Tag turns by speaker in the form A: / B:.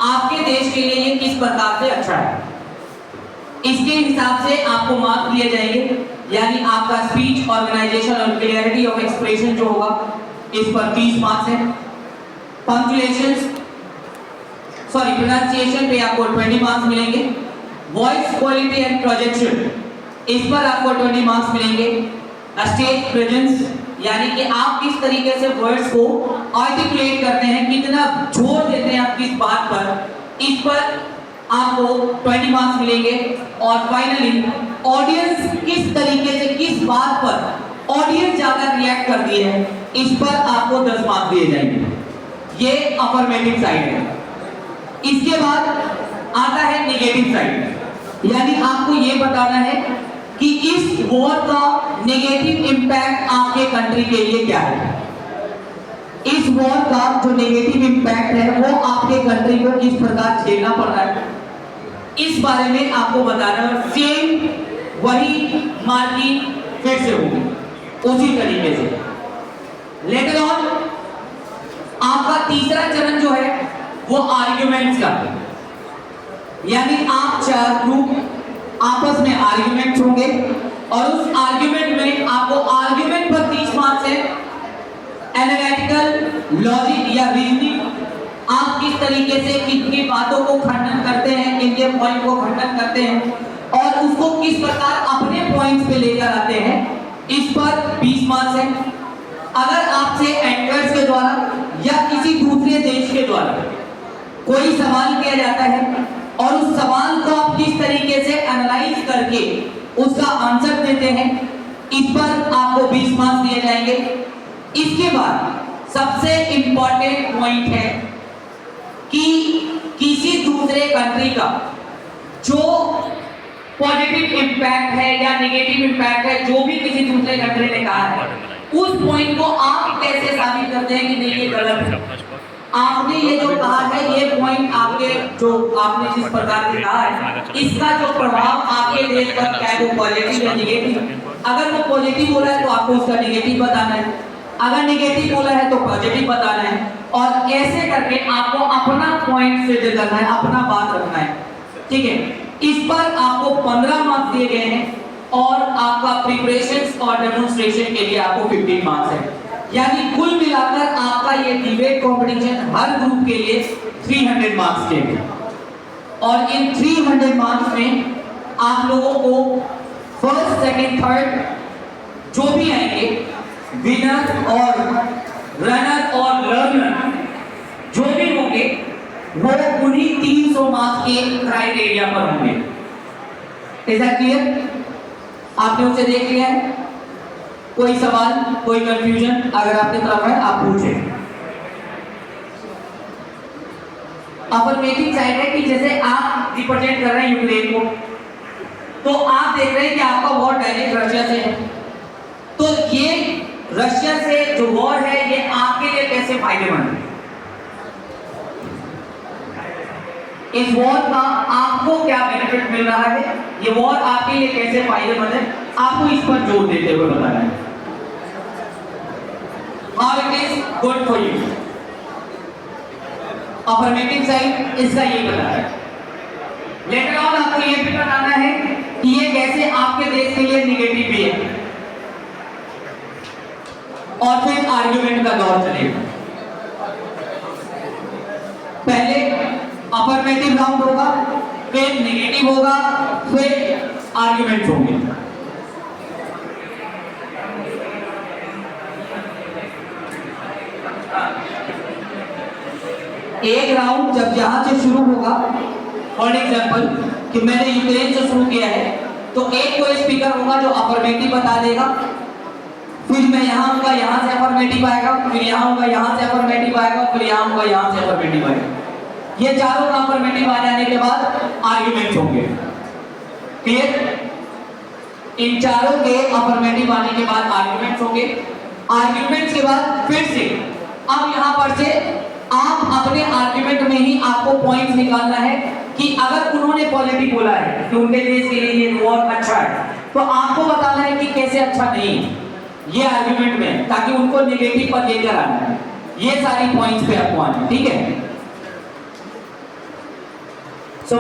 A: आपके देश के लिए ये किस प्रकार से अच्छा है, इसके हिसाब से आपको मार्क दिए जाएंगे। यानी आपका स्पीच, ऑर्गेनाइजेशन और क्लियरिटी ऑफ एक्सप्रेशन जो होगा इस पर 30 मार्क्स है। पंक्चुएशन प्रोनाउंसिएशन पे आपको 20 मार्क्स मिलेंगे। वॉइस क्वालिटी एंड प्रोजेक्शन इस पर आपको 20 मार्क्स मिलेंगे। स्टेज प्रेजेंस यानी कि आप किस तरीके से वर्ड्स को आर्टिकुलेट करते हैं, कितना जोर देते हैं आप किस बात पर, इस पर आपको 20 मार्क्स मिलेंगे। और फाइनली ऑडियंस किस तरीके से किस बात पर ऑडियंस ज्यादा रिएक्ट करती है, इस पर आपको 10 मार्क्स दिए जाएंगे। ये अफर्मेटिव साइड है। इसके बाद आता है नेगेटिव साइड, यानी आपको ये बताना है कि इस वॉर का नेगेटिव इंपैक्ट आपके कंट्री के लिए क्या है। इस वॉर का जो नेगेटिव इंपैक्ट है वो आपके कंट्री को किस प्रकार झेलना पड़ रहा है, इस बारे में आपको बताना है। सेम वही मार्किंग फिर से होगी उसी तरीके से। लेटर ऑन आपका तीसरा चरण जो है वो आर्ग्यूमेंट्स का, यानी आप 4 ग्रुप आपस में आर्ग्यूमेंट्स होंगे और उस आर्ग्यूमेंट में आपको आर्ग्यूमेंट पर 30 मार्क्स है। एनालिटिकल लॉजिक या रीजनिंग, आप किस तरीके से कितनी बातों को खंडन करते हैं, किनके पॉइंट को खंडन करते हैं और उसको किस प्रकार अपने पॉइंट्स पे लेकर आते हैं, इस पर 20 मार्क्स है। अगर आपसे एंकर्स के द्वारा या किसी दूसरे देश के द्वारा कोई सवाल किया जाता है और उस सवाल को आप किस तरीके से एनालाइज करके उसका आंसर देते हैं, इस पर आपको 20 मार्क्स दिए जाएंगे। इसके बाद सबसे इंपॉर्टेंट पॉइंट है कि किसी दूसरे कंट्री का जो पॉजिटिव इंपैक्ट है या नेगेटिव इंपैक्ट है, जो भी किसी दूसरे कंट्री ने कहा है, उस पॉइंट को आप कैसे साबित करते हैं कि नहीं ये गलत है। आपने ये जो कहा है, ये पॉइंट आपके जो आपने जिस प्रकार से कहा है, इसका जो प्रभाव आपके देश पर क्या है, वो पॉजिटिव या नेगेटिव। अगर वो पॉजिटिव बोला है तो आपको उसका नेगेटिव बताना है, अगर नेगेटिव बोला है तो पॉजिटिव बताना है, और ऐसे करके आपको अपना पॉइंट सिद्ध करना है, अपना बात रखना है। ठीक है, इस पर आपको 15 मार्क्स दिए गए हैं और आपका प्रिपरेशंस और डेमोन्स्ट्रेशन के लिए आपको 15 मार्क्स है। यानी कुल मिलाकर आपका ये डिबेट कंपटीशन हर ग्रुप के लिए 300 मार्क्स के हैं। और इन 300 मार्क्स में आप लोगों को फर्स्ट, सेकंड, थर्ड जो भी आएंगे, विनर और रनर और लर्नर जो भी होंगे, वो उन्हीं 300 मार्क्स के क्राइटेरिया पर होंगे। Is that clear? आपने उसे देख लिया है? कोई सवाल, कोई कंफ्यूजन अगर आपके तरफ है आप पूछें। अफर्मेटिव साइड है कि जैसे आप रिप्रेजेंट कर रहे हैं यूक्रेन को, तो आप देख रहे हैं कि आपका वॉर डायरेक्ट रशिया से है, तो ये रशिया से जो वॉर है ये आपके लिए कैसे फायदेमंद है, इस वॉर का आपको क्या बेनिफिट मिल रहा है, ये वॉर आपके लिए कैसे फायदेमंद है, आपको इस पर जोर देते हुए बताना है। How it is good for you. Affirmative side इसका ये बताना है। लेटर ऑन आपको ये भी बताना है कि ये कैसे आपके देश के लिए निगेटिव भी है, और फिर आर्ग्यूमेंट का दौर चलेगा। पहले अफर्मेटिव राउंड होगा, फिर नेगेटिव होगा, फिर आर्ग्यूमेंट होंगे। एक राउंड जब यहां से शुरू होगा, फॉर एग्जांपल कि मैंने यूक्रेन से शुरू किया है, तो एक कोई स्पीकर होगा जो अफर्मेटिव बता देगा, फिर मैं यहां होगा, यहां से अफर्मेटिव आएगा, फिर यहां होगा, यहां से अफर्मेटिव आएगा, फिर यहां होगा, यहां से अफर्मेटिव आएगा। ये चारों का अफर्मेटिव आ जाने के बाद आर्ग्यूमेंट होंगे। क्लियर? इन चारों के अफर्मेटिव आने के बाद आर्ग्यूमेंट्स होंगे। आर्ग्यूमेंट्स के बाद फिर से अब यहां पर से आप अपने आर्ग्यूमेंट में ही आपको पॉइंट्स निकालना है कि अगर उन्होंने पॉजिटिव बोला है कि उनके देश के लिए ये वॉर अच्छा है, तो आपको बताना है कि कैसे अच्छा नहीं है ये आर्ग्यूमेंट में, ताकि उनको नेगेटिव पर लेकर आना है। ये सारी पॉइंट्स पे आपको आना है। ठीक है?